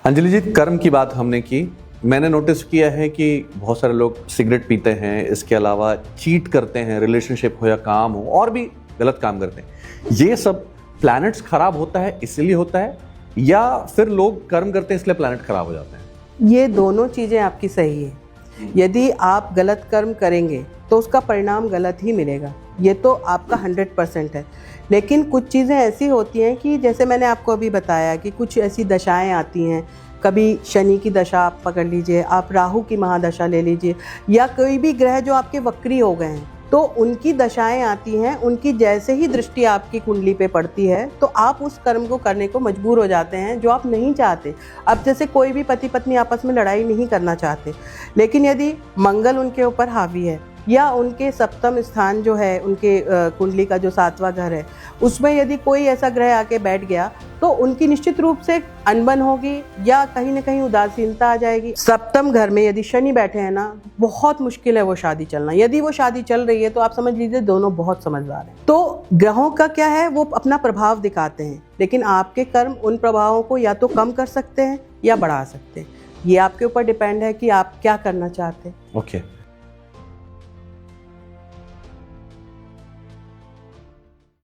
अंजलि जी, कर्म की बात हमने की। मैंने नोटिस किया है कि बहुत सारे लोग सिगरेट पीते हैं, इसके अलावा चीट करते हैं, रिलेशनशिप हो या काम हो, और भी गलत काम करते हैं। ये सब प्लैनेट्स खराब होता है इसलिए होता है, या फिर लोग कर्म करते हैं इसलिए प्लैनेट खराब हो जाते हैं? ये दोनों चीज़ें आपकी सही है। यदि आप गलत कर्म करेंगे तो उसका परिणाम गलत ही मिलेगा, ये तो आपका 100% है। लेकिन कुछ चीज़ें ऐसी होती हैं कि जैसे मैंने आपको अभी बताया कि कुछ ऐसी दशाएं आती हैं। कभी शनि की दशा आप पकड़ लीजिए, आप राहु की महादशा ले लीजिए, या कोई भी ग्रह जो आपके वक्री हो गए हैं तो उनकी दशाएं आती हैं। उनकी जैसे ही दृष्टि आपकी कुंडली पे पड़ती है तो आप उस कर्म को करने को मजबूर हो जाते हैं जो आप नहीं चाहते। अब जैसे कोई भी पति पत्नी आपस में लड़ाई नहीं करना चाहते, लेकिन यदि मंगल उनके ऊपर हावी है या उनके सप्तम स्थान जो है, उनके कुंडली का जो 7वां घर है, उसमें यदि कोई ऐसा ग्रह आके बैठ गया तो उनकी निश्चित रूप से अनबन होगी या कहीं ना कहीं उदासीनता आ जाएगी। सप्तम घर में यदि शनि बैठे हैं ना, बहुत मुश्किल है वो शादी चलना। यदि वो शादी चल रही है तो आप समझ लीजिए दोनों बहुत समझदार हैं। तो ग्रहों का क्या है, वो अपना प्रभाव दिखाते हैं, लेकिन आपके कर्म उन प्रभावों को या तो कम कर सकते हैं या बढ़ा सकते हैं। ये आपके ऊपर डिपेंड है कि आप क्या करना चाहते हैं। ओके।